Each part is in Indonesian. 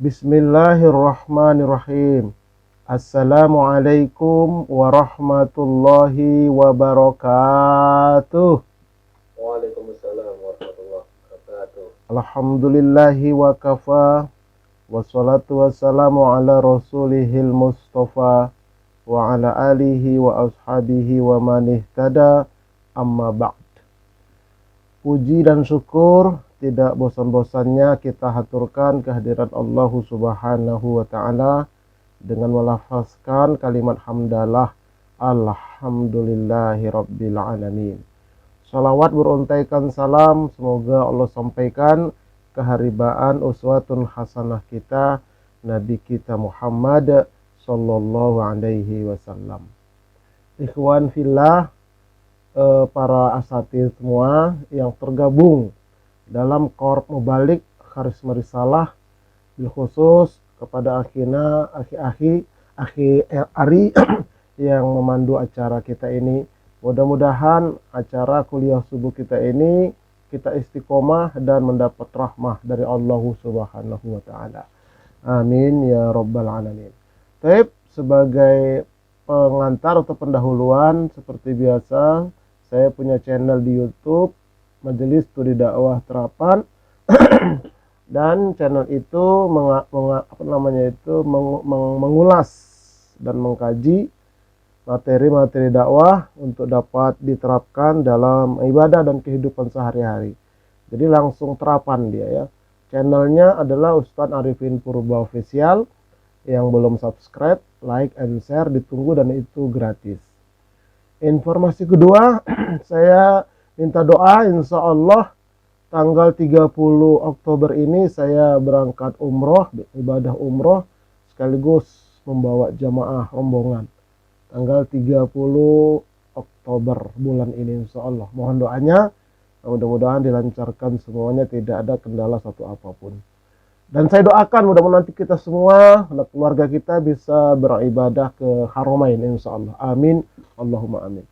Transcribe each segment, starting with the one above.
Bismillahirrahmanirrahim. Assalamualaikum warahmatullahi wabarakatuh. Waalaikumsalam warahmatullahi wabarakatuh. Alhamdulillahi wa kafa. Wassalatu wassalamu ala rasulihil mustafa wa ala alihi wa ashabihi wa man ihtada, amma ba'd. Puji dan syukur tidak bosan-bosannya kita haturkan kehadirat Allah Subhanahu wa ta'ala dengan melafazkan kalimat hamdalah, alhamdulillahi rabbil alamin. Salawat beruntaikan salam semoga Allah sampaikan keharibaan uswatun hasanah kita Nabi kita Muhammad sallallahu alaihi wasallam. Ikhwan fillah, para asatidz semua yang tergabung dalam Korp Mubalik Kharisma Risalah, bil khusus kepada akhi Ari yang memandu acara kita ini. Mudah-mudahan acara kuliah subuh kita ini kita istiqomah dan mendapat rahmah dari Allah Subhanahu wa ta'ala. Amin ya rabbal alamin. Baik, sebagai pengantar atau pendahuluan seperti biasa, saya punya channel di YouTube Majelis Studi Dakwah Terapan dan channel itu mengulas dan mengkaji materi-materi dakwah untuk dapat diterapkan dalam ibadah dan kehidupan sehari-hari. Jadi langsung terapan dia ya. Channelnya adalah Ustadz Arifin Purba Official. Yang belum subscribe, like and share ditunggu dan itu gratis. Informasi kedua, saya minta doa, insya Allah tanggal 30 Oktober ini saya berangkat umroh, ibadah umroh sekaligus membawa jamaah rombongan. Tanggal 30 Oktober bulan ini insya Allah. Mohon doanya, mudah-mudahan dilancarkan semuanya, tidak ada kendala satu apapun. Dan saya doakan mudah-mudahan nanti kita semua, keluarga kita bisa beribadah ke Haramain insya Allah. Amin. Allahumma amin.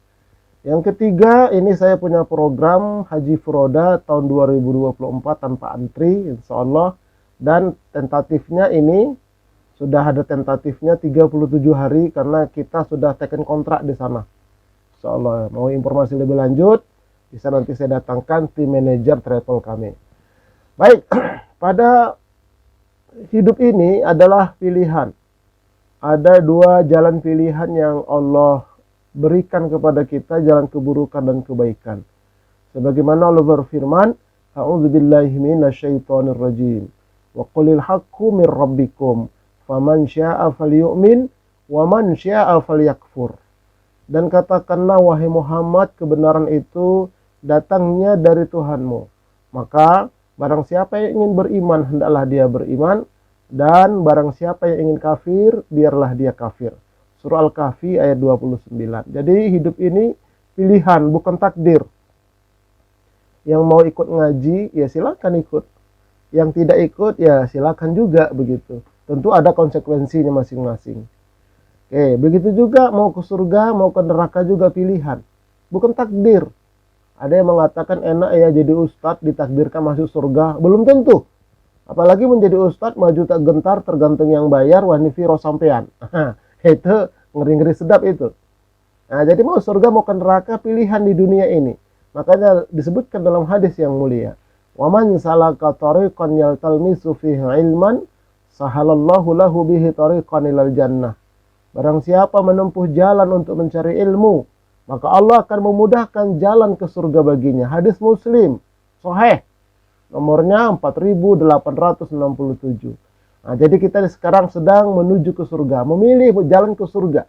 Yang ketiga, ini saya punya program Haji Furoda tahun 2024 tanpa antri insya Allah. Dan tentatifnya ini, sudah ada tentatifnya 37 hari karena kita sudah teken kontrak di sana. Insya Allah, mau informasi lebih lanjut, bisa nanti saya datangkan tim manajer travel kami. Baik, pada hidup ini adalah pilihan. Ada dua jalan pilihan yang Allah berikan kepada kita, jalan keburukan dan kebaikan. Sebagaimana Allah berfirman, A'udzubillahi minasyaitonir rajim. Wa qulil haqqu mir rabbikum, faman syaa'a falyu'min wa man syaa'a falyakfur. Dan katakanlah wahai Muhammad, kebenaran itu datangnya dari Tuhanmu. Maka barang siapa yang ingin beriman, hendaklah dia beriman. Dan barang siapa yang ingin kafir, biarlah dia kafir. Surah Al-Kahfi ayat 29. Jadi hidup ini pilihan, bukan takdir. Yang mau ikut ngaji, ya silakan ikut. Yang tidak ikut, ya silakan juga begitu. Tentu ada konsekuensinya masing-masing. Oke, begitu juga mau ke surga, mau ke neraka juga pilihan. Bukan takdir. Ada yang mengatakan enak ya jadi ustadz ditakdirkan masuk surga. Belum tentu. Apalagi menjadi ustadz maju tak gentar tergantung yang bayar wanifi rosampean. Itu ngeri-ngeri sedap itu. Nah, jadi mau surga mau ke neraka pilihan di dunia ini. Makanya disebutkan dalam hadis yang mulia. Wa man salaka tariqan yaltalmisu fihi ilman sahalallahu lahu bihi tariqan ilal jannah. Barang siapa menempuh jalan untuk mencari ilmu, maka Allah akan memudahkan jalan ke surga baginya. Hadis Muslim, sahih. Nomornya 4867. Nah, jadi kita sekarang sedang menuju ke surga, memilih jalan ke surga.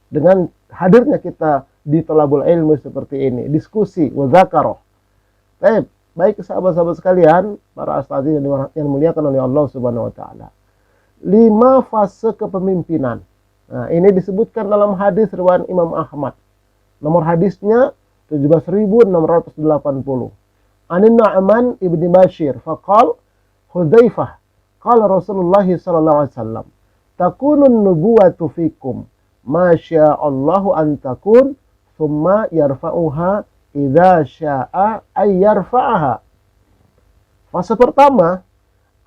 Dengan hadirnya kita di thalabul ilmu seperti ini, diskusi, wazakaroh. Baik sahabat-sahabat sekalian, para astadzi yang dimuliakan oleh Allah Subhanahu wa ta'ala. 5 fase kepemimpinan. Nah, ini disebutkan dalam hadis riwayat Imam Ahmad. Nomor hadisnya 17680. Anin Nu'man ibni Bashir faqal Hudzaifah qala Rasulullah sallallahu alaihi wasallam takunun nubuwatu fikum ma sya'allahu an takun thumma yarfa'uha idza sya'a ay yarfa'aha. Fase pertama,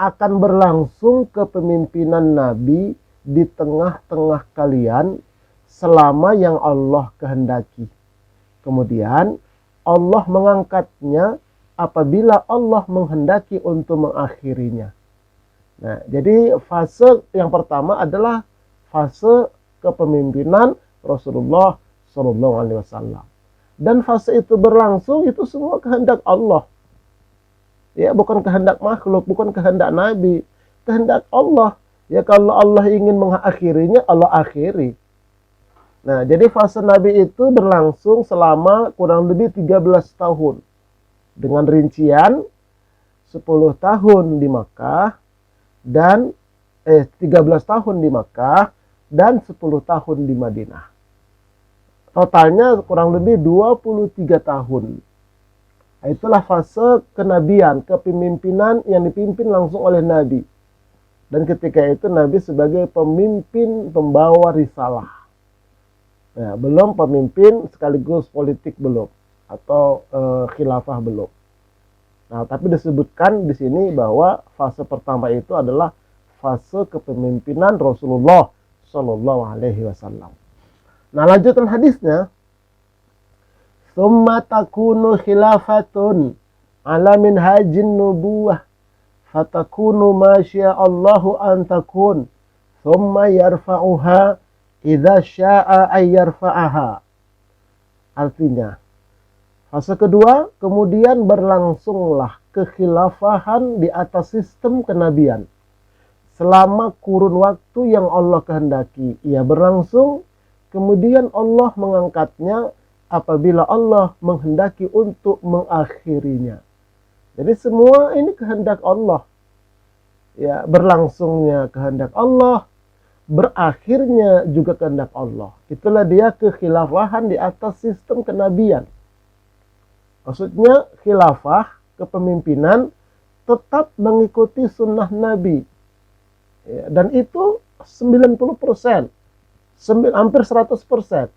akan berlangsung kepemimpinan Nabi di tengah-tengah kalian selama yang Allah kehendaki. Kemudian Allah mengangkatnya apabila Allah menghendaki untuk mengakhirinya. Nah, jadi fase yang pertama adalah fase kepemimpinan Rasulullah Shallallahu Alaihi Wasallam. Dan fase itu berlangsung itu semua kehendak Allah. Ya, bukan kehendak makhluk, bukan kehendak Nabi, kehendak Allah. Ya, kalau Allah ingin mengakhirinya, Allah akhiri. Nah, jadi fase Nabi itu berlangsung selama kurang lebih 13 tahun. Dengan rincian 10 tahun di Makkah dan 13 tahun di Makkah dan 10 tahun di Madinah. Totalnya kurang lebih 23 tahun. Itulah fase kenabian, kepemimpinan yang dipimpin langsung oleh Nabi. Dan ketika itu Nabi sebagai pemimpin pembawa risalah. Nah, belum pemimpin sekaligus politik belum. Atau khilafah belum. Nah, tapi disebutkan di sini bahwa fase pertama itu adalah fase kepemimpinan Rasulullah Shallallahu Alaihi Wasallam. Nah, lanjutan hadisnya. Summa takunu khilafatun ala minhajin nubuwah fatakunu ma sya'allahu an takun thumma yarfa'uha idza sya'a ay yarfa'aha. Artinya, fase kedua, kemudian berlangsunglah kekhilafahan di atas sistem kenabian selama kurun waktu yang Allah kehendaki. Ia berlangsung, kemudian Allah mengangkatnya apabila Allah menghendaki untuk mengakhirinya. Jadi semua ini kehendak Allah. Ya, berlangsungnya kehendak Allah, berakhirnya juga kehendak Allah. Itulah dia kekhilafahan di atas sistem kenabian. Maksudnya khilafah, kepemimpinan tetap mengikuti sunnah Nabi. Ya, dan itu 90%, hampir 100%.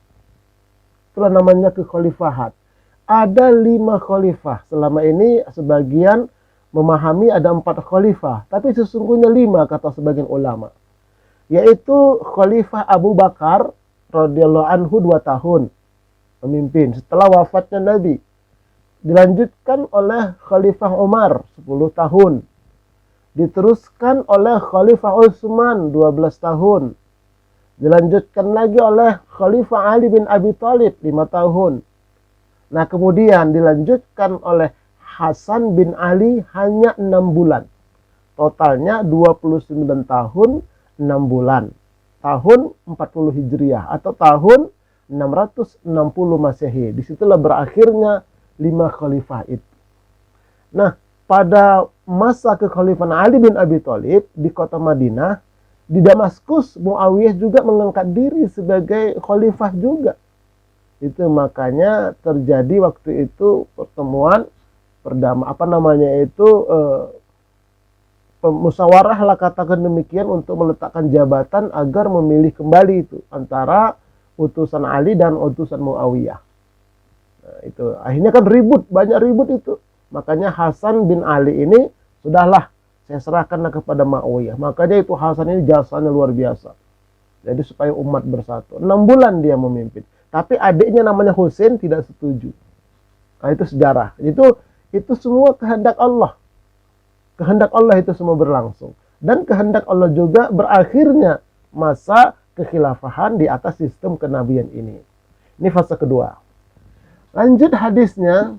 Itulah namanya kekhalifahan. Ada 5 khalifah. Selama ini sebagian memahami ada 4 khalifah. Tapi sesungguhnya 5 kata sebagian ulama. Yaitu Khalifah Abu Bakar radhiyallahu anhu 2 tahun memimpin setelah wafatnya Nabi. Dilanjutkan oleh Khalifah Umar 10 tahun. Diteruskan oleh Khalifah Utsman 12 tahun. Dilanjutkan lagi oleh Khalifah Ali bin Abi Thalib 5 tahun. Nah, kemudian dilanjutkan oleh Hasan bin Ali hanya 6 bulan. Totalnya 29 tahun 6 bulan. Tahun 40 Hijriah atau tahun 660 Masehi. Disitulah berakhirnya 5 khalifah itu. Nah, pada masa kekhalifahan Ali bin Abi Thalib di kota Madinah, di Damaskus, Muawiyah juga mengangkat diri sebagai khalifah juga. Itu makanya terjadi waktu itu pertemuan musyawarah lah katakan demikian untuk meletakkan jabatan agar memilih kembali itu antara utusan Ali dan utusan Muawiyah. Nah, itu akhirnya kan ribut, banyak ribut itu. Makanya Hasan bin Ali ini sudahlah saya serahkanlah kepada Muawiyah. Makanya itu Hasan ini jasanya luar biasa. Jadi supaya umat bersatu. 6 bulan dia memimpin. Tapi adiknya namanya Husain tidak setuju. Nah, itu sejarah. Itu semua kehendak Allah. Kehendak Allah itu semua berlangsung. Dan kehendak Allah juga berakhirnya masa kekhilafahan di atas sistem kenabian ini. Ini fase kedua. Lanjut hadisnya.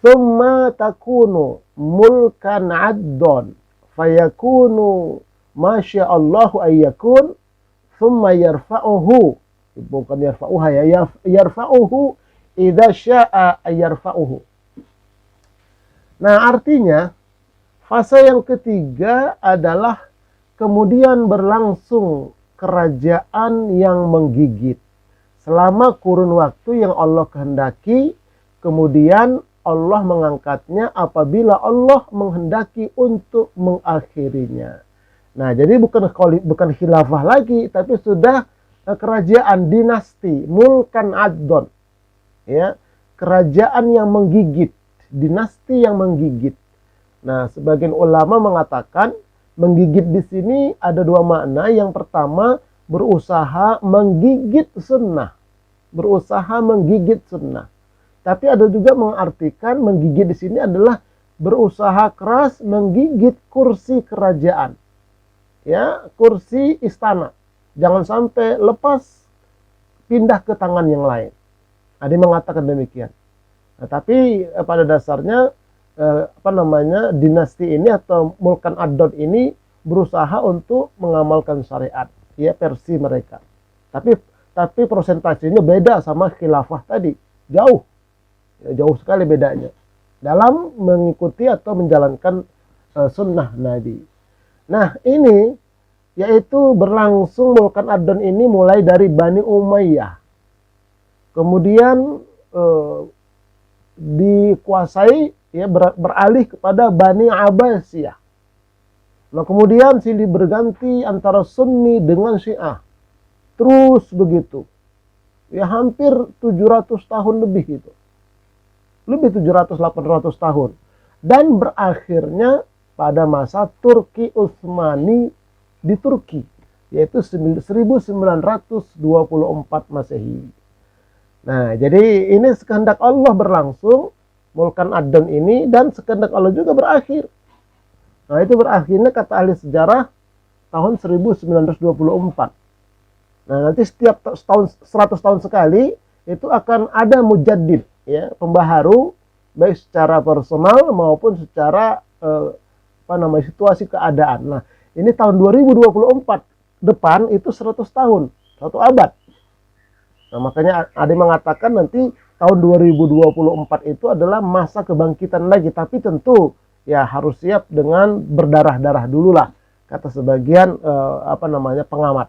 Thumma takunu mulkan addon fayakunu masya'allahu ayyakun thumma yarfa'uhu, bukan yarfa'uha ya, yarfa'uhu idza sya'a ayyarfa'uhu. Nah, artinya fase yang ketiga adalah kemudian berlangsung kerajaan yang menggigit selama kurun waktu yang Allah kehendaki, kemudian Allah mengangkatnya apabila Allah menghendaki untuk mengakhirinya. Nah, jadi bukan khilafah lagi, tapi sudah kerajaan dinasti, mulkan addon. Ya, kerajaan yang menggigit, dinasti yang menggigit. Nah, sebagian ulama mengatakan menggigit di sini ada dua makna. Yang pertama, berusaha menggigit sunnah. Berusaha menggigit sunnah. Tapi ada juga mengartikan menggigit di sini adalah berusaha keras menggigit kursi kerajaan. Ya, kursi istana. Jangan sampai lepas, pindah ke tangan yang lain. Ada yang mengatakan demikian. Nah, tapi pada dasarnya dinasti ini atau Mulkan Ad-Daud ini berusaha untuk mengamalkan syariat, ya, versi mereka. Tapi persentasenya beda sama khilafah tadi, jauh, ya, jauh sekali bedanya dalam mengikuti atau menjalankan sunnah Nabi. Nah, ini yaitu berlangsung Mulkan Ad-Daud ini mulai dari Bani Umayyah, kemudian dikuasai, ya, beralih kepada Bani Abbasiyah. Nah, kemudian silih berganti antara Sunni dengan Syiah. Terus begitu. Ya, hampir 700 tahun lebih itu. Lebih 700-800 tahun. Dan berakhirnya pada masa Turki Utsmani di Turki, yaitu 1924 Masehi. Nah, jadi ini sekehendak Allah berlangsung Mulkan Ad-Daud ini, dan sekehendak Allah juga berakhir. Nah, itu berakhirnya kata ahli sejarah tahun 1924. Nah, nanti setiap tahun 100 tahun sekali itu akan ada mujaddid, ya, pembaharu, baik secara personal maupun secara situasi keadaan. Nah, ini tahun 2024 depan itu 100 tahun, 1 abad. Nah, makanya ada yang mengatakan nanti tahun 2024 itu adalah masa kebangkitan lagi, tapi tentu ya harus siap dengan berdarah-darah dulu lah, kata sebagian pengamat.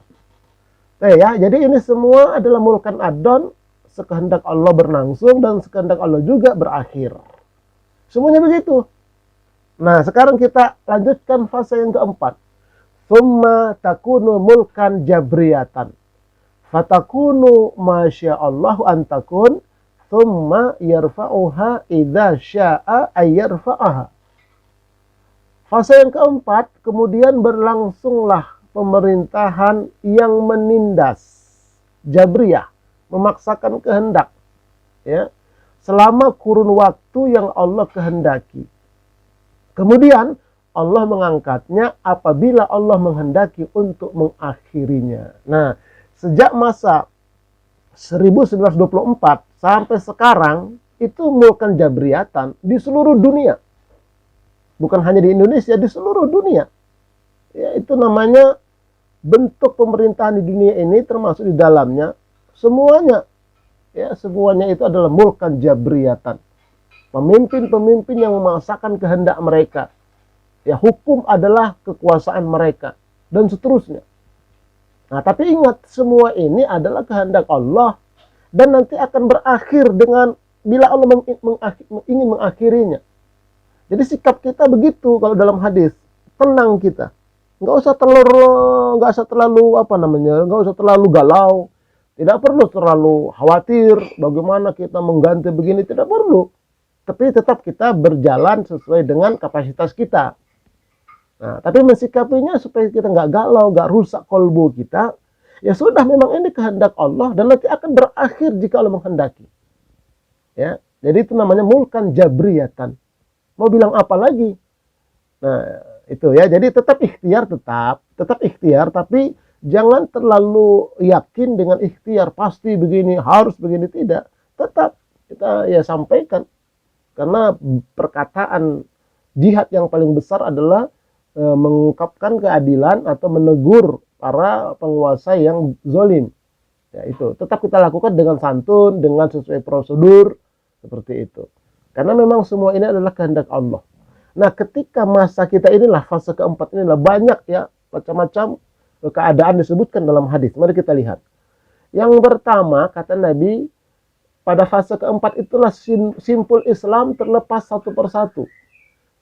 Ya, jadi ini semua adalah Mulkan Ad-Daud, sekehendak Allah berlangsung dan sekehendak Allah juga berakhir. Semuanya begitu. Nah, sekarang kita lanjutkan fase yang keempat. Tsumma takunu mulkan jabriyatan. Fatakunu masyaallahu antakun, tsumma yarfa'uha idza sya'a ayyarfa'aha. Fase yang keempat, kemudian berlangsunglah pemerintahan yang menindas, jabriyah, memaksakan kehendak, ya, selama kurun waktu yang Allah kehendaki. Kemudian Allah mengangkatnya apabila Allah menghendaki untuk mengakhirinya. Nah, sejak masa 1924 sampai sekarang itu Mulkan Jabriyatan di seluruh dunia. Bukan hanya di Indonesia, di seluruh dunia. Ya, itu namanya bentuk pemerintahan di dunia ini, termasuk di dalamnya semuanya. Ya, semuanya itu adalah Mulkan Jabriyatan. Pemimpin-pemimpin yang memaksakan kehendak mereka. Ya, hukum adalah kekuasaan mereka dan seterusnya. Nah, tapi ingat, semua ini adalah kehendak Allah dan nanti akan berakhir dengan bila Allah ingin mengakhirinya. Jadi sikap kita begitu kalau dalam hadis, tenang kita. Nggak usah terlalu galau. Tidak perlu terlalu khawatir bagaimana kita mengganti begini, tidak perlu. Tapi tetap kita berjalan sesuai dengan kapasitas kita. Nah, tapi mensikapinya supaya kita nggak galau, nggak rusak kolbu kita. Ya sudah, memang ini kehendak Allah dan nanti akan berakhir jika Allah menghendaki. Ya, jadi itu namanya Mulkan Jabriyatan. Mau bilang apa lagi? Nah, itu ya. Jadi tetap ikhtiar, tapi jangan terlalu yakin dengan ikhtiar pasti begini, harus begini, tidak. Tetap kita ya sampaikan. Karena perkataan jihad yang paling besar adalah mengungkapkan keadilan atau menegur para penguasa yang zalim. Ya, itu tetap kita lakukan dengan santun, dengan sesuai prosedur seperti itu. Karena memang semua ini adalah kehendak Allah. Nah, ketika masa kita inilah, fase keempat inilah, banyak ya macam-macam keadaan disebutkan dalam hadis. Mari kita lihat. Yang pertama, kata Nabi, pada fase keempat itulah simpul Islam terlepas satu persatu.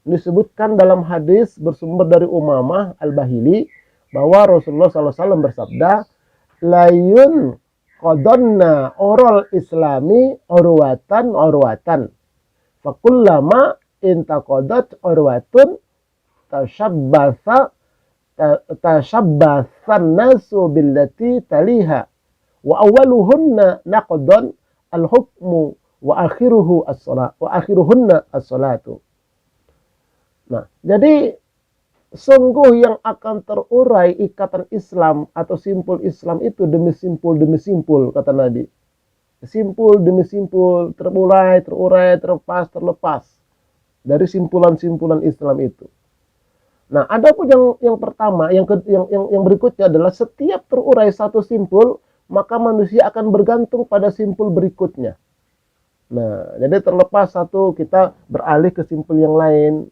Disebutkan dalam hadis bersumber dari Umamah Al-Bahili bahwa Rasulullah SAW bersabda, layun qadonna oral islami urwatan fakullama intaqadat urwatun tashabbathan nasu billati taliha wa awwaluhunna naqdan al-hukmu wa akhiruhunna as-salatu. Nah, jadi sungguh yang akan terurai ikatan Islam atau simpul Islam itu demi simpul kata Nabi. Simpul demi simpul, terurai, terlepas dari simpulan-simpulan Islam itu. Nah, adapun yang pertama, yang berikutnya adalah setiap terurai satu simpul, maka manusia akan bergantung pada simpul berikutnya. Nah, jadi terlepas satu kita beralih ke simpul yang lain.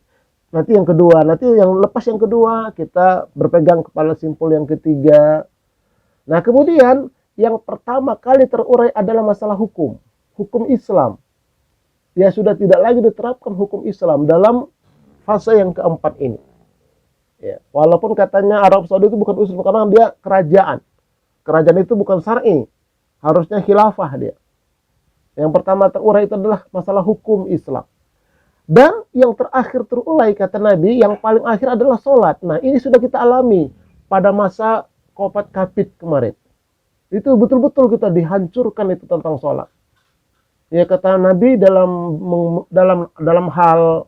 Nanti yang kedua, nanti yang lepas yang kedua, kita berpegang kepada simpul yang ketiga. Nah, kemudian yang pertama kali terurai adalah masalah hukum Islam. Ya, sudah tidak lagi diterapkan hukum Islam dalam fase yang keempat ini. Ya, walaupun katanya Arab Saudi itu bukan Islam karena dia kerajaan. Kerajaan itu bukan syar'i, harusnya khilafah dia. Yang pertama terurai itu adalah masalah hukum Islam. Dan yang terakhir terurai kata Nabi, yang paling akhir adalah sholat. Nah, ini sudah kita alami pada masa Qopat Kapit kemarin. Itu betul-betul kita dihancurkan itu tentang sholat. Ya, kata Nabi dalam hal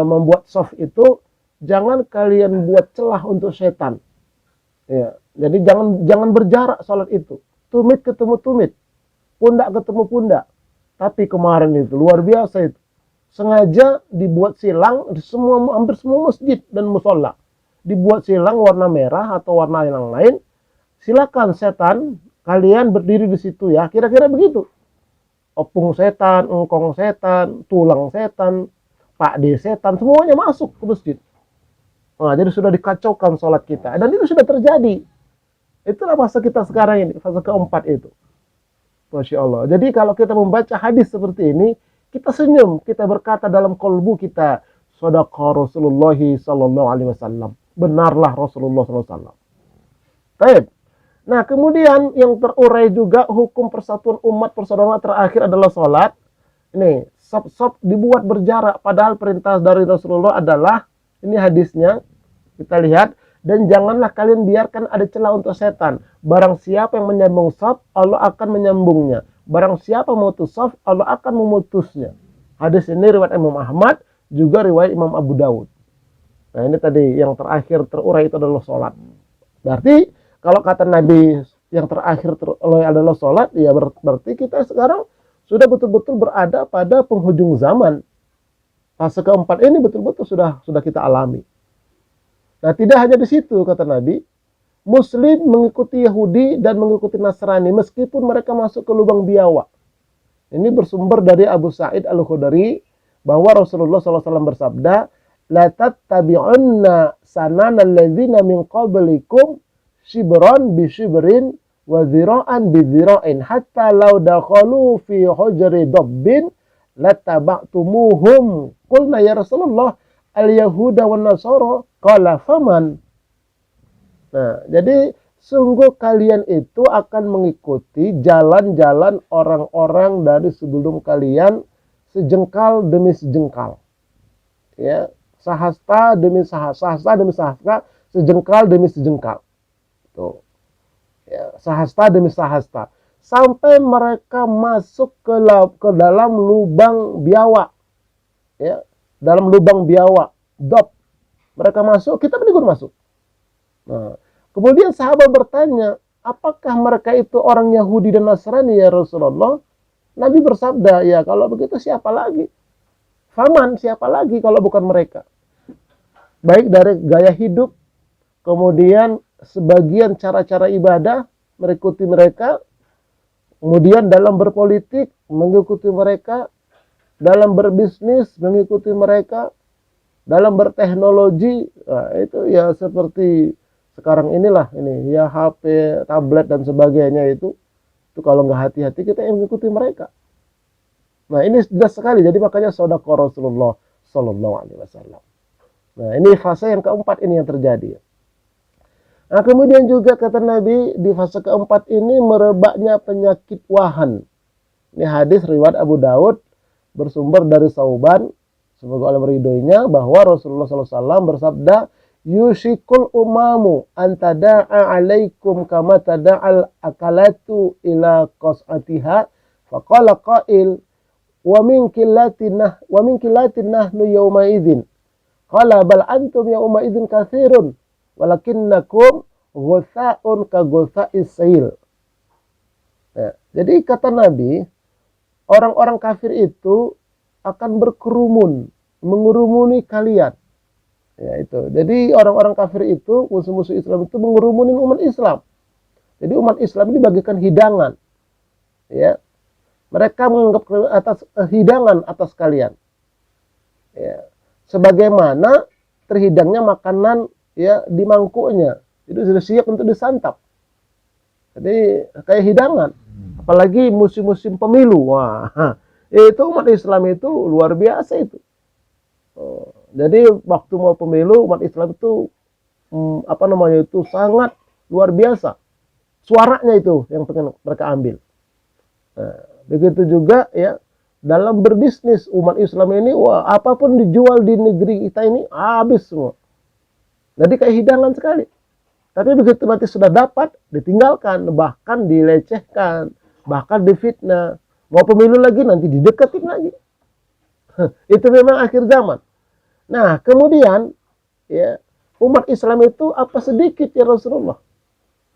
membuat soft itu, jangan kalian buat celah untuk setan. Ya, jadi jangan berjarak sholat itu. Tumit ketemu tumit, pundak ketemu pundak. Tapi kemarin itu luar biasa itu. Sengaja dibuat silang hampir semua masjid dan musola. Dibuat silang warna merah atau warna yang lain. Silakan setan, kalian berdiri di situ ya. Kira-kira begitu. Opung setan, engkong setan, tulang setan, pakde setan, semuanya masuk ke masjid. Nah, jadi sudah dikacaukan sholat kita. Dan itu sudah terjadi. Itulah masa kita sekarang ini, fase keempat itu. Masya Allah. Jadi kalau kita membaca hadis seperti ini, kita senyum, kita berkata dalam kolbu kita, Shadaqa Rasulullah sallallahu alaihi wasallam. Benarlah Rasulullah sallallahu alaihi wasallam. Baik. Nah, kemudian yang terurai juga hukum persatuan umat persaudaraan terakhir adalah sholat. Ini, sop dibuat berjarak, padahal perintah dari Rasulullah adalah, ini hadisnya, kita lihat, dan janganlah kalian biarkan ada celah untuk setan. Barang siapa yang menyambung saf, Allah akan menyambungnya. Barang siapa memutus saf, Allah akan memutusnya. Hadis ini riwayat Imam Ahmad, juga riwayat Imam Abu Dawud. Nah, ini tadi yang terakhir terurai itu adalah sholat. Berarti kalau kata Nabi yang terakhir terurai adalah sholat, ya berarti kita sekarang sudah betul-betul berada pada penghujung zaman. Fase keempat ini betul-betul sudah kita alami. Nah, tidak hanya di situ kata Nabi, Muslim mengikuti Yahudi dan mengikuti Nasrani meskipun mereka masuk ke lubang biawak. Ini bersumber dari Abu Sa'id Al-Khudri bahwa Rasulullah SAW bersabda, la tattabi'unna sanana alladzina min qablikum shibran bi shibrin wa dhira'an bi dhira'in hatta law dakhalu fi hujri dabbin lattaba'tumuhum. Qulna ya Rasulullah al-yahuda wan nasara, qala faman. Nah, jadi sungguh kalian itu akan mengikuti jalan-jalan orang-orang dari sebelum kalian sejengkal demi sejengkal. Ya, sahasta demi sahasta, sejengkal demi sejengkal. Tuh. Ya, sahasta demi sahasta. Sampai mereka masuk ke dalam lubang biawak. Ya, dalam lubang biawak, dob. Mereka masuk, kita pun ikut masuk. Nah, kemudian sahabat bertanya, apakah mereka itu orang Yahudi dan Nasrani ya Rasulullah? Nabi bersabda, ya kalau begitu siapa lagi? Faman, siapa lagi kalau bukan mereka? Baik dari gaya hidup, kemudian sebagian cara-cara ibadah, mengikuti mereka, kemudian dalam berpolitik, mengikuti mereka, dalam berbisnis, mengikuti mereka, dalam berteknologi, nah, itu ya seperti sekarang inilah ini ya HP, tablet dan sebagainya itu kalau nggak hati-hati kita yang mengikuti mereka. Nah, ini jelas sekali. Jadi makanya Shadaqa Rasulullah sallallahu alaihi wasallam. Nah, ini fase yang keempat ini yang terjadi. Nah, kemudian juga kata Nabi di fase keempat ini merebaknya penyakit wahan. Ini hadis riwayat Abu Daud bersumber dari Sauban. semoga Allah meridhoinya, bahwa Rasulullah SAW bersabda, yushikul umamu antada'a alaikum kama tada'al akalatu ila qas'atiha. Faqala qail, wa min killatin nahnu yawma idzin. Qala bal antum yawma idzin katsirun walakinnakum ghutsa'un ka ghutsa'is sail. Ya, jadi kata Nabi, orang-orang kafir itu akan berkerumun, mengurumuni kalian. Ya, itu. Jadi orang-orang kafir itu, musuh-musuh Islam itu mengurumunin umat Islam. Jadi umat Islam ini bagikan hidangan. Ya. Mereka menganggap hidangan atas kalian. Ya. Sebagaimana terhidangnya makanan ya di mangkuknya. Itu sudah siap untuk disantap. Jadi kayak hidangan. Apalagi musim-musim pemilu. Wah, itu umat Islam itu luar biasa itu. Jadi waktu mau pemilu umat Islam itu sangat luar biasa. Suaranya itu yang pengen mereka ambil. Nah, begitu juga ya dalam berbisnis umat Islam ini, wah, apapun dijual di negeri kita ini habis semua. Jadi kayak hidangan sekali. Tapi begitu nanti sudah dapat, ditinggalkan, bahkan dilecehkan, bahkan difitnah. Mau pemilu lagi, nanti dideketin lagi. Itu memang akhir zaman. Nah, kemudian ya umat Islam itu apa sedikit ya Rasulullah?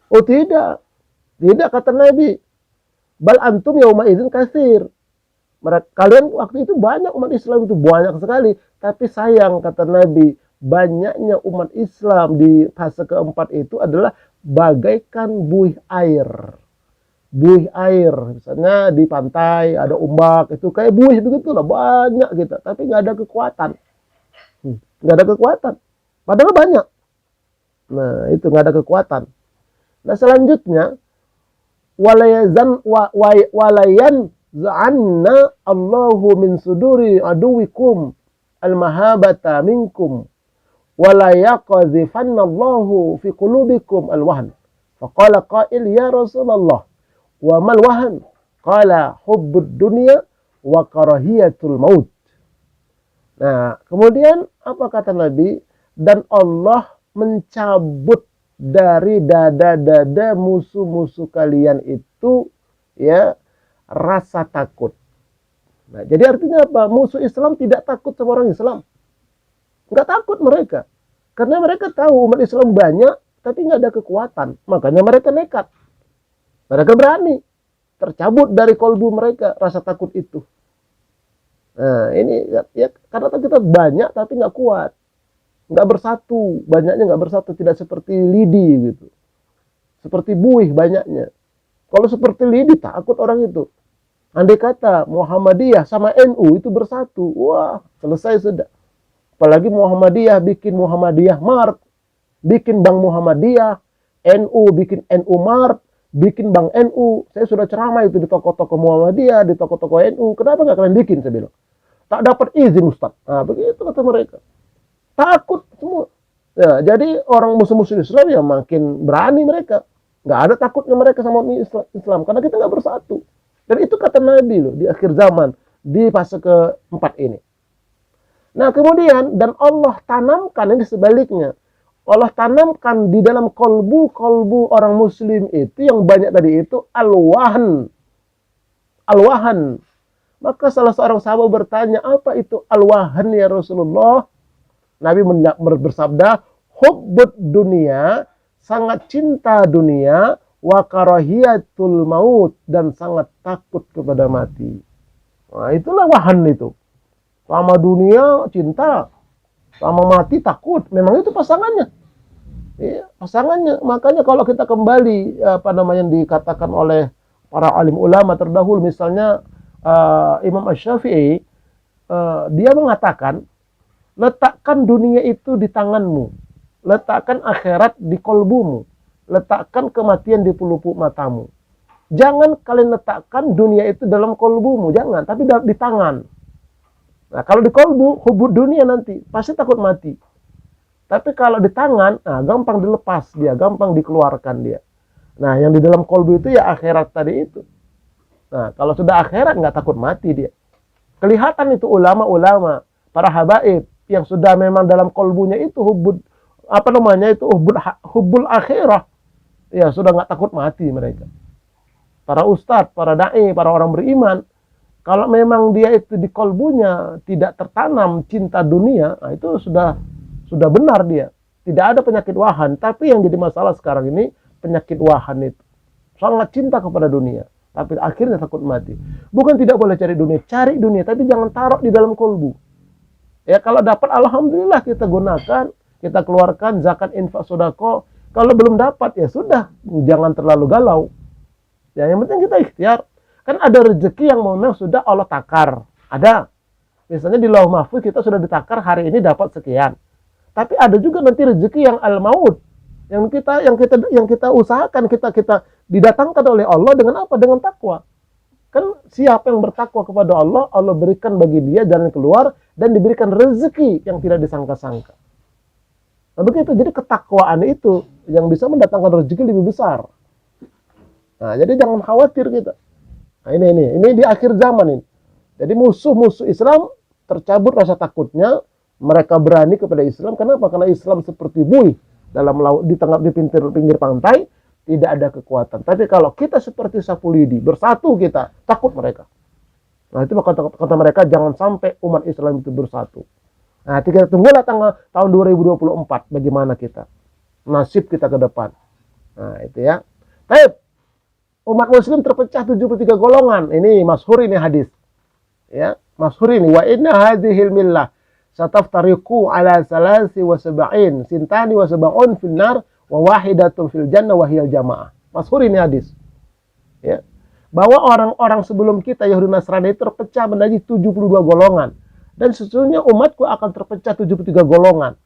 Oh tidak. Tidak, kata Nabi. Bal antum yauma idzin katsir. Kalian waktu itu banyak, umat Islam itu banyak sekali. Tapi sayang, kata Nabi, banyaknya umat Islam di fase keempat itu adalah bagaikan buih air. Buih air, misalnya di pantai ada ombak, itu kayak buih begitulah, banyak gitu, tapi nggak ada kekuatan. Nggak ada kekuatan. Padahal banyak. Nah, itu nggak ada kekuatan. Nah, selanjutnya walayan za'anna Allahu min suduri aduwikum al-mahabata minkum wala yaqdhifanna Allahu fi qulubikum al-wahn. Faqala qail ya Rasulullah wa mal wahn? Qala hubbud dunya wa karahiyatul maut. Nah, kemudian apa kata Nabi? Dan Allah mencabut dari dada-dada musuh-musuh kalian itu ya rasa takut. Nah, jadi artinya apa? Musuh Islam tidak takut sama orang Islam. Nggak takut mereka. Karena mereka tahu umat Islam banyak, tapi nggak ada kekuatan. Makanya mereka nekat. Mereka berani. Tercabut dari kolbu mereka rasa takut itu. Nah, ini ya karena kita banyak tapi nggak kuat. Nggak bersatu. Banyaknya nggak bersatu. Tidak seperti lidi gitu. Seperti buih banyaknya. Kalau seperti lidi, takut orang itu. Andai kata Muhammadiyah sama NU itu bersatu, wah, selesai sudah. Apalagi Muhammadiyah bikin Muhammadiyah Mart, bikin Bank Muhammadiyah, NU bikin NU Mart, bikin Bank NU. Saya sudah ceramah itu di toko-toko Muhammadiyah, di toko-toko NU. Kenapa nggak kalian bikin, saya bilang. Tak dapat izin Ustaz. Nah, begitu kata mereka. Takut semua. Ya, jadi orang musuh-musuh Islam ya makin berani mereka. Nggak ada takutnya mereka sama Islam. Karena kita nggak bersatu. Dan itu kata Nabi loh di akhir zaman. Di fase keempat ini. Nah kemudian, dan Allah tanamkan, ini sebaliknya. Allah tanamkan di dalam kolbu orang muslim itu, yang banyak tadi itu, al-wahn. Al-wahn. Maka salah seorang sahabat bertanya, apa itu al-wahn ya Rasulullah? Nabi bersabda, hubbud dunia, sangat cinta dunia, wa karahiyatul maut, dan sangat takut kepada mati. Nah, itulah wahan itu. Sama dunia cinta, sama mati takut. Memang itu pasangannya. Ya, pasangannya. Makanya kalau kita kembali dikatakan oleh para alim ulama terdahulu, misalnya Imam Asy-Syafi'i, dia mengatakan, letakkan dunia itu di tanganmu, letakkan akhirat di kolbumu, letakkan kematian di pelupuk matamu. Jangan kalian letakkan dunia itu dalam kolbumu, jangan, tapi di tangan. Nah, kalau di kolbu, hubud dunia nanti, pasti takut mati. Tapi kalau di tangan, nah, gampang dilepas dia, gampang dikeluarkan dia. Nah, yang di dalam kolbu itu ya akhirat tadi itu. Nah, kalau sudah akhirat, nggak takut mati dia. Kelihatan itu ulama-ulama, para habaib yang sudah memang dalam kolbunya itu hubbul akhirah. Ya, sudah nggak takut mati mereka. Para ustadz, para dai, para orang beriman, kalau memang dia itu di kolbunya tidak tertanam cinta dunia, nah itu sudah benar dia. Tidak ada penyakit wahan, tapi yang jadi masalah sekarang ini penyakit wahan itu. Sangat cinta kepada dunia, tapi akhirnya takut mati. Bukan tidak boleh cari dunia, tapi jangan taruh di dalam kolbu. Ya, kalau dapat alhamdulillah kita gunakan, kita keluarkan zakat, infak, sedekah. Kalau belum dapat ya sudah, jangan terlalu galau. Ya, yang penting kita ikhtiar. Kan ada rezeki yang memang sudah Allah takar. Ada. Misalnya di Lauh Mahfuz kita sudah ditakar hari ini dapat sekian. Tapi ada juga nanti rezeki yang al-maut. Yang kita usahakan, kita didatangkan oleh Allah dengan apa? Dengan takwa. Kan siapa yang bertakwa kepada Allah, Allah berikan bagi dia jalan keluar dan diberikan rezeki yang tidak disangka-sangka. Nah begitu, jadi ketakwaan itu yang bisa mendatangkan rezeki lebih besar. Nah jadi jangan khawatir kita. Nah ini di akhir zaman ini. Jadi musuh-musuh Islam tercabut rasa takutnya, mereka berani kepada Islam. Kenapa? Karena Islam seperti buih dalam laut di pinggir pantai, tidak ada kekuatan. Tapi kalau kita seperti sapu lidi, bersatu kita, takut mereka. Nah itu kata mereka, jangan sampai umat Islam itu bersatu. Nah kita tunggulah tahun 2024 bagaimana kita, nasib kita ke depan. Nah itu ya. Baik, umat Muslim terpecah 73 golongan. Ini masyhur ini hadis. Ya, masyhur ini, wa inna hadhil millah sataftariqu ala salasi wa sab'in sintani wa sab'un fil nar wa wahidatun fil jannah wa hiyal jamaah. Masyhur ini hadis. Ya. Bahwa orang-orang sebelum kita Yahudi Nasrani terpecah menjadi 72 golongan, dan sesungguhnya umatku akan terpecah 73 golongan.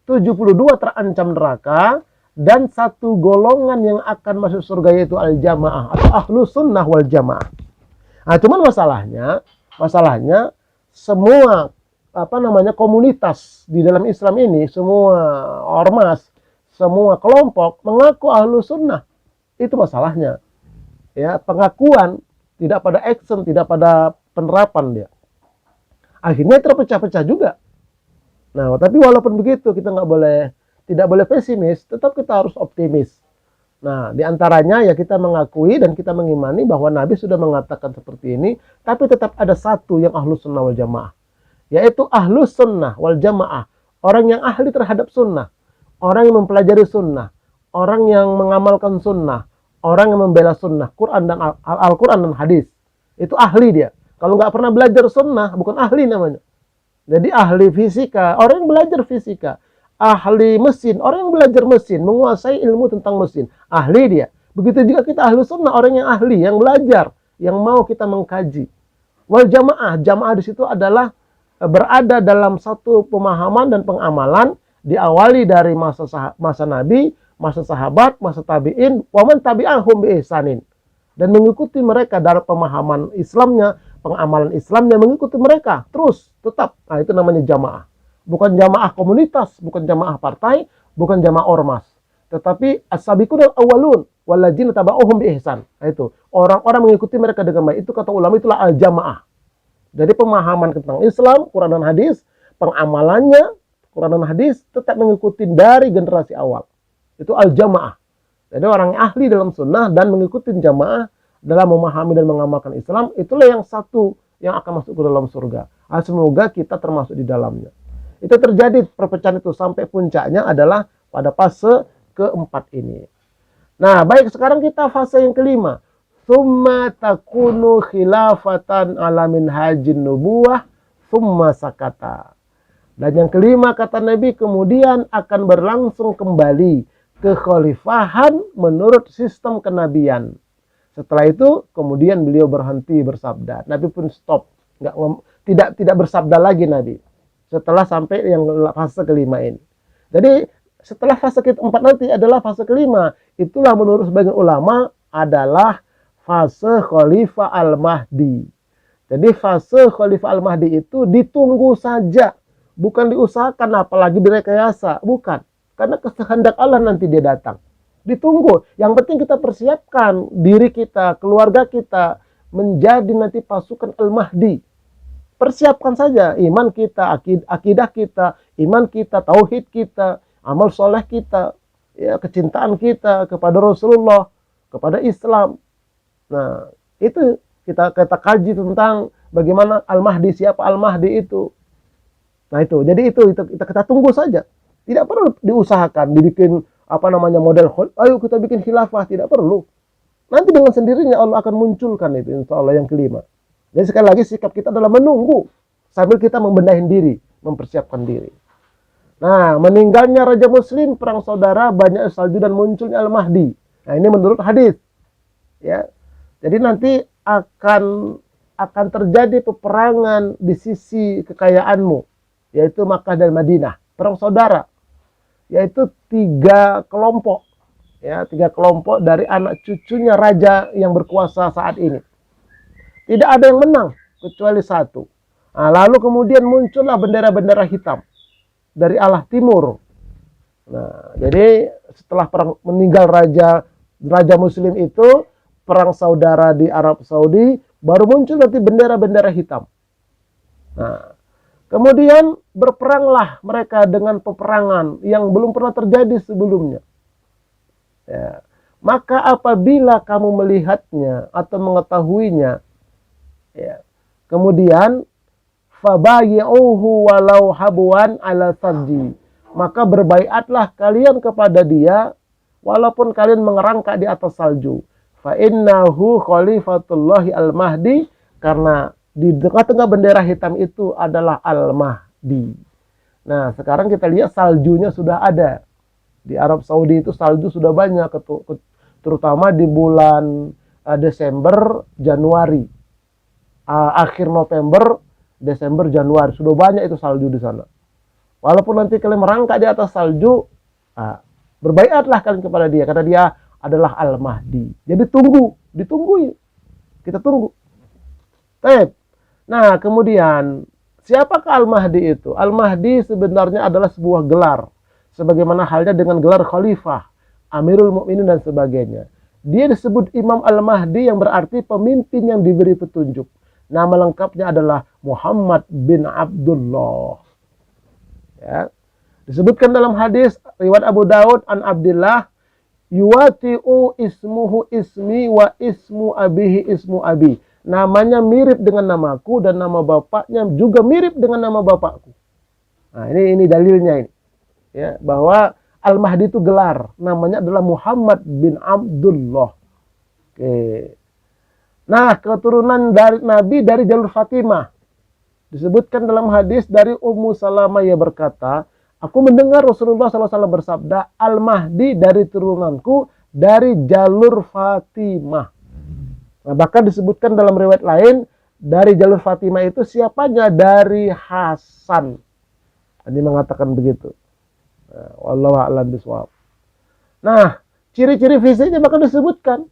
72 terancam neraka, dan satu golongan yang akan masuk surga yaitu al-jamaah atau ahlus sunnah wal jamaah. Nah, cuman masalahnya semua komunitas di dalam Islam ini, semua ormas, semua kelompok mengaku ahlus sunnah. Itu masalahnya. Ya, pengakuan tidak pada action, tidak pada penerapan dia. Akhirnya terpecah-pecah juga. Nah, tapi walaupun begitu kita tidak boleh pesimis, tetap kita harus optimis. Nah, diantaranya ya kita mengakui dan kita mengimani bahwa Nabi sudah mengatakan seperti ini, tapi tetap ada satu yang ahlus sunnah wal jamaah, yaitu ahlus sunnah wal jamaah, orang yang ahli terhadap sunnah, orang yang mempelajari sunnah, orang yang mengamalkan sunnah, orang yang membela sunnah, Quran dan Al-Quran dan hadis. Itu ahli dia. Kalau nggak pernah belajar sunnah, bukan ahli namanya. Jadi ahli fisika, orang yang belajar fisika. Ahli mesin, orang yang belajar mesin, menguasai ilmu tentang mesin. Ahli dia. Begitu juga kita ahli sunnah, orang yang ahli, yang belajar, yang mau kita mengkaji. Wal jamaah, jamaah di situ adalah berada dalam satu pemahaman dan pengamalan, diawali dari masa Nabi, masa sahabat, masa tabi'in, waman tabi'ahum bi ihsanin. Dan mengikuti mereka dari pemahaman Islamnya, pengamalan Islamnya, mengikuti mereka terus, tetap. Nah, itu namanya jamaah. Bukan jamaah komunitas, bukan jamaah partai, bukan jamaah ormas. Tetapi as-sabiqun al-awwalun walladzina taba'uhum bi ihsan. Nah, itu orang-orang mengikuti mereka dengan baik. Itu kata ulama, itulah al-jamaah. Jadi pemahaman tentang Islam, Quran dan hadis, pengamalannya Quran dan hadis tetap mengikuti dari generasi awal. Itu al-jamaah. Jadi orang yang ahli dalam sunnah dan mengikuti jamaah dalam memahami dan mengamalkan Islam, itulah yang satu yang akan masuk ke dalam surga. Nah, semoga kita termasuk di dalamnya. Itu terjadi perpecahan itu sampai puncaknya adalah pada fase keempat ini. Nah, baik, sekarang kita fase yang kelima. Tsumma takunu khilafatan ala minhajin nubuwah tsumma sakata. Dan yang kelima kata Nabi, kemudian akan berlangsung kembali kekhalifahan menurut sistem kenabian. Setelah itu kemudian beliau berhenti bersabda. Nabi pun stop, tidak bersabda lagi Nabi. Setelah sampai yang fase kelima ini. Jadi setelah fase keempat nanti adalah fase kelima. Itulah menurut sebagian ulama adalah fase Khalifah Al-Mahdi. Jadi fase Khalifah Al-Mahdi itu ditunggu saja, bukan diusahakan apalagi direkayasa, bukan. Karena kehendak Allah nanti dia datang. Ditunggu. Yang penting kita persiapkan diri kita, keluarga kita menjadi nanti pasukan Al-Mahdi. persiapkan saja iman kita, akidah kita, iman kita, tauhid kita, amal soleh kita, ya, kecintaan kita kepada Rasulullah, kepada Islam. Nah, itu kita kaji tentang bagaimana Al-Mahdi, siapa Al-Mahdi itu. Nah itu, jadi itu kita tunggu saja. Tidak perlu diusahakan, dibikin model, ayo kita bikin khilafah, tidak perlu. Nanti dengan sendirinya Allah akan munculkan itu, insya Allah yang kelima. Jadi sekali lagi sikap kita adalah menunggu sambil kita membenahi diri, mempersiapkan diri. Nah, meninggalnya Raja Muslim, perang saudara, banyak salju dan munculnya Al-Mahdi. Nah, ini menurut hadis. Ya. Jadi nanti akan terjadi peperangan di sisi kekayaanmu, yaitu Makkah dan Madinah. Perang saudara, yaitu 3 kelompok. Ya, 3 kelompok dari anak cucunya raja yang berkuasa saat ini. Tidak ada yang menang kecuali 1. Nah, lalu kemudian muncullah bendera-bendera hitam dari arah timur. Nah, jadi setelah meninggal raja Muslim itu, perang saudara di Arab Saudi, baru muncul nanti bendera-bendera hitam. Nah, kemudian berperanglah mereka dengan peperangan yang belum pernah terjadi sebelumnya. Ya. Maka apabila kamu melihatnya atau mengetahuinya, ya, kemudian fabayi'uhu walau habwan ala sarji, maka berbaiatlah kalian kepada dia walaupun kalian mengerangkak di atas salju. Fa innahu khalifatullahi al-mahdi, karena di tengah-tengah bendera hitam itu adalah Al-Mahdi. Nah, sekarang kita lihat saljunya sudah ada. Di Arab Saudi itu salju sudah banyak, terutama di bulan Desember, Januari. Akhir November, Desember, Januari. Sudah banyak itu salju di sana. Walaupun nanti kalian merangkak di atas salju, berbaiatlah kalian kepada dia, karena dia adalah Al-Mahdi. Jadi ditunggu. Kita tunggu. Nah, kemudian siapakah Al-Mahdi itu? Al-Mahdi sebenarnya adalah sebuah gelar, sebagaimana halnya dengan gelar Khalifah, Amirul Mukminin dan sebagainya. Dia disebut Imam Al-Mahdi yang berarti pemimpin yang diberi petunjuk. Nama lengkapnya adalah Muhammad bin Abdullah. Ya. Disebutkan dalam hadis riwayat Abu Daud an Abdillah, yuwati'u ismuhu ismi wa ismu abihi ismu abi. Namanya mirip dengan namaku dan nama bapaknya juga mirip dengan nama bapakku. Nah, ini dalilnya ini. Ya, bahwa Al-Mahdi itu gelar, namanya adalah Muhammad bin Abdullah. Oke. Nah, keturunan dari Nabi dari jalur Fatimah. Disebutkan dalam hadis dari Ummu Salamah, ia berkata, aku mendengar Rasulullah SAW bersabda, Al-Mahdi dari turunanku dari jalur Fatimah. Nah, bahkan disebutkan dalam riwayat lain, dari jalur Fatimah itu siapanya? Dari Hasan. Ini mengatakan begitu. Wallahu a'lam bishawab. Nah, ciri-ciri fisiknya bahkan disebutkan.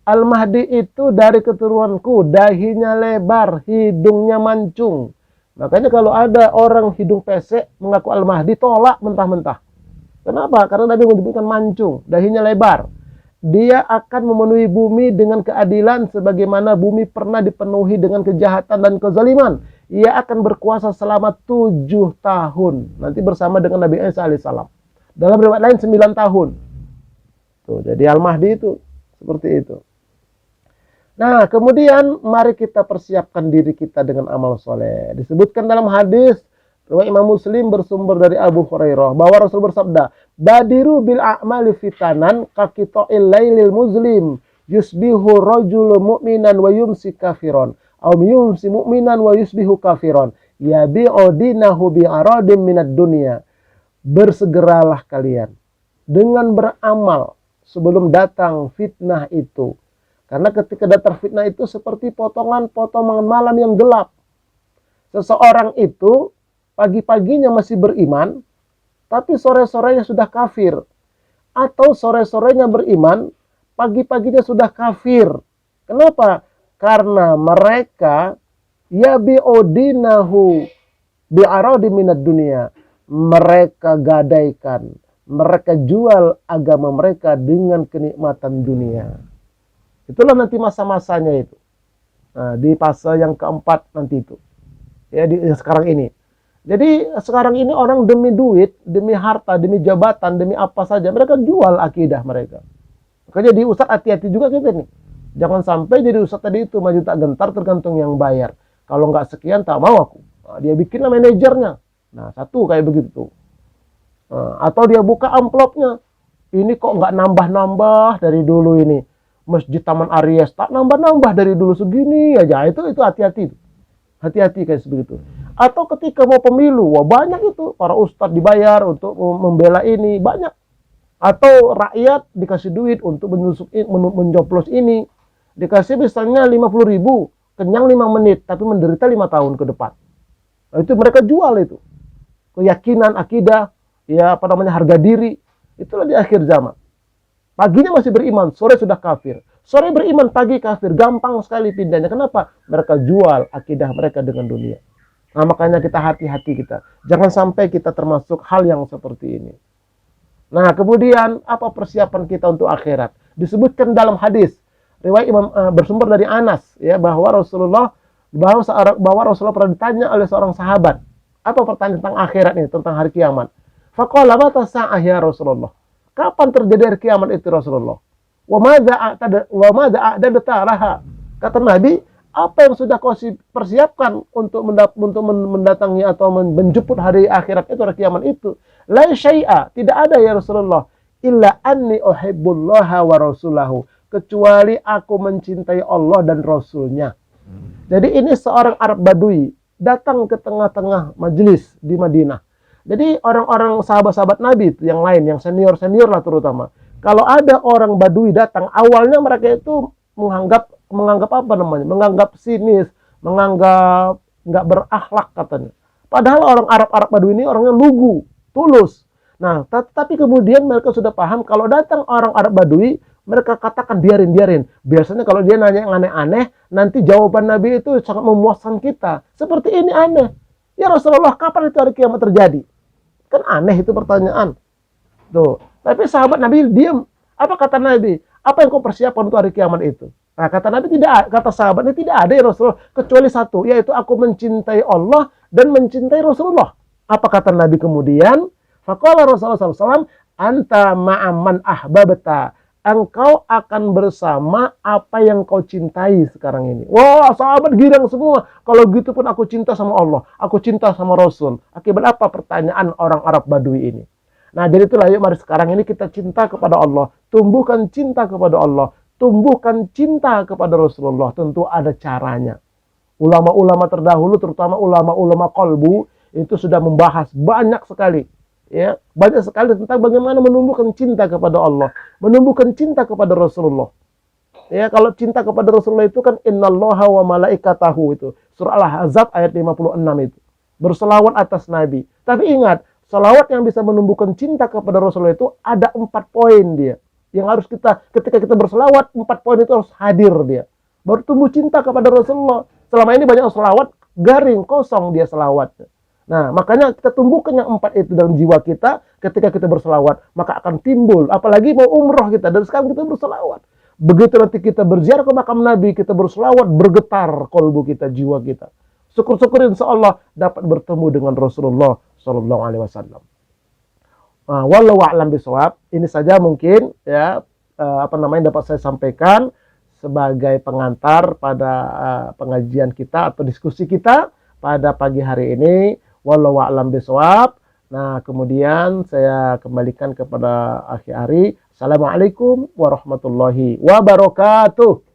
Al-Mahdi itu dari keturunanku, dahinya lebar, hidungnya mancung. Makanya kalau ada orang hidung pesek mengaku Al-Mahdi, tolak mentah-mentah. Kenapa? Karena Nabi menyebutkan mancung, dahinya lebar. Dia akan memenuhi bumi dengan keadilan sebagaimana bumi pernah dipenuhi dengan kejahatan dan kezaliman. Ia akan berkuasa selama 7 tahun. Nanti bersama dengan Nabi Isa alaihissalam. Dalam riwayat lain 9 tahun. Tuh, jadi Al-Mahdi itu seperti itu. Nah, kemudian mari kita persiapkan diri kita dengan amal soleh. Disebutkan dalam hadis riwayat Imam Muslim bersumber dari Abu Hurairah bahwa Rasul bersabda, "Badiru bil a'mali fitanan kaqita'il lailil muslim, yusbihu rajulu mu'minan wa yumsi kafiron, aw yumsi mu'minan wa yusbihu kafiron, yabi'u dinahu bi'aradin minad dunya." Bersegeralah kalian dengan beramal sebelum datang fitnah itu. Karena ketika datang fitnah itu seperti potongan-potongan malam yang gelap. Seseorang itu pagi-paginya masih beriman, tapi sore-sorenya sudah kafir. Atau sore-sorenya beriman, pagi-paginya sudah kafir. Kenapa? Karena mereka yabi'udinahu bi'aradi minad dunia. Mereka gadaikan, mereka jual agama mereka dengan kenikmatan dunia. Itulah nanti masa-masanya itu. Nah, di fase yang keempat nanti itu. ya di sekarang ini. Jadi sekarang ini orang demi duit, demi harta, demi jabatan, demi apa saja mereka jual akidah mereka. Makanya jadi ustadz hati-hati juga kita nih. Jangan sampai jadi ustadz tadi itu maju tak gentar tergantung yang bayar. Kalau nggak sekian tak mau aku. Nah, dia bikinlah manajernya. Nah, satu kayak begitu. Nah, atau dia buka amplopnya. Ini kok nggak nambah-nambah dari dulu ini. Masjid Taman Aries tak nambah-nambah dari dulu segini aja. Itu hati-hati. Hati-hati kayak begitu. Atau ketika mau pemilu, wah banyak itu para ustadz dibayar untuk membela ini, banyak. Atau rakyat dikasih duit untuk mencoblos ini, dikasih misalnya 50.000, kenyang 5 menit, tapi menderita 5 tahun ke depan. Nah, itu mereka jual itu. Keyakinan, akidah, ya apa namanya harga diri, itulah di akhir zaman. Paginya masih beriman, sore sudah kafir. Sore beriman, pagi kafir, gampang sekali pindahnya. Kenapa? Mereka jual akidah mereka dengan dunia. Nah, makanya kita hati-hati kita. Jangan sampai kita termasuk hal yang seperti ini. Nah, kemudian apa persiapan kita untuk akhirat? Disebutkan dalam hadis riwayat Imam bersumber dari Anas ya bahwa Rasulullah pernah ditanya oleh seorang sahabat, apa pertanyaan tentang akhirat ini, tentang hari kiamat. Faqala mata sa'ah ya Rasulullah? Kapan terjadi hari kiamat itu Rasulullah? Wa madza a'dadta laha? Kata Nabi, apa yang sudah kau persiapkan untuk mendatangi atau menjemput hari akhirat itu, hari kiamat itu? La syai'a, tidak ada ya Rasulullah, illa anni uhibbullaha wa rasulahu, kecuali aku mencintai Allah dan Rasulnya. Jadi ini seorang Arab Badui datang ke tengah-tengah majelis di Madinah. Jadi orang-orang sahabat-sahabat Nabi itu yang lain, yang senior-senior lah terutama. Kalau ada orang Badui datang, awalnya mereka itu menganggap apa namanya? Menganggap sinis, menganggap nggak berakhlak katanya. Padahal orang Arab Badui ini orangnya lugu, tulus. Nah, tapi kemudian mereka sudah paham kalau datang orang Arab Badui, mereka katakan biarin. Biasanya kalau dia nanya yang aneh-aneh, nanti jawaban Nabi itu sangat memuaskan kita. Seperti ini aneh. Ya Rasulullah, kapan itu hari kiamat terjadi? Kan aneh itu pertanyaan. Tuh. Tapi sahabat Nabi diam. Apa kata Nabi? Apa yang kau persiapkan untuk hari kiamat itu? Nah, kata Nabi tidak, kata sahabatnya tidak ada ya Rasulullah, kecuali satu, yaitu aku mencintai Allah dan mencintai Rasulullah. Apa kata Nabi kemudian? Faqala Rasulullah SAW, anta ma'aman ahbabta. Engkau akan bersama apa yang kau cintai sekarang ini. Wah, sahabat girang semua. Kalau gitu pun aku cinta sama Allah. Aku cinta sama Rasul. Akibat apa? Pertanyaan orang Arab Badui ini. Nah, jadi itulah yuk mari sekarang ini kita cinta kepada Allah. Tumbuhkan cinta kepada Allah. Tumbuhkan cinta kepada Rasulullah. Tentu ada caranya. Ulama-ulama terdahulu, terutama ulama-ulama qalbu, itu sudah membahas banyak sekali. Ya, banyak sekali tentang bagaimana menumbuhkan cinta kepada Allah, menumbuhkan cinta kepada Rasulullah. Ya, kalau cinta kepada Rasulullah itu kan innallaha wa malaikatahu, itu surah Al-Ahzab ayat 56 itu. Berselawat atas Nabi. Tapi ingat, selawat yang bisa menumbuhkan cinta kepada Rasulullah itu ada 4 poin dia. Yang harus kita, ketika kita berselawat, 4 poin itu harus hadir dia. Baru tumbuh cinta kepada Rasulullah. Selama ini banyak selawat, garing, kosong dia selawatnya. Nah, makanya kita tumbuhkan yang 4 itu dalam jiwa kita ketika kita berselawat. Maka akan timbul, apalagi mau umroh kita, dan sekarang kita berselawat. Begitu nanti kita berziarah ke makam Nabi, kita berselawat, bergetar kolbu kita, jiwa kita. Syukur-syukur insya Allah dapat bertemu dengan Rasulullah SAW. Nah, wallahu a'lam bishawab. Ini saja mungkin ya dapat saya sampaikan sebagai pengantar pada pengajian kita atau diskusi kita pada pagi hari ini. Wallahu a'lam bishawab. Nah, kemudian saya kembalikan kepada Akhi Ari. Assalamualaikum warahmatullahi wabarakatuh.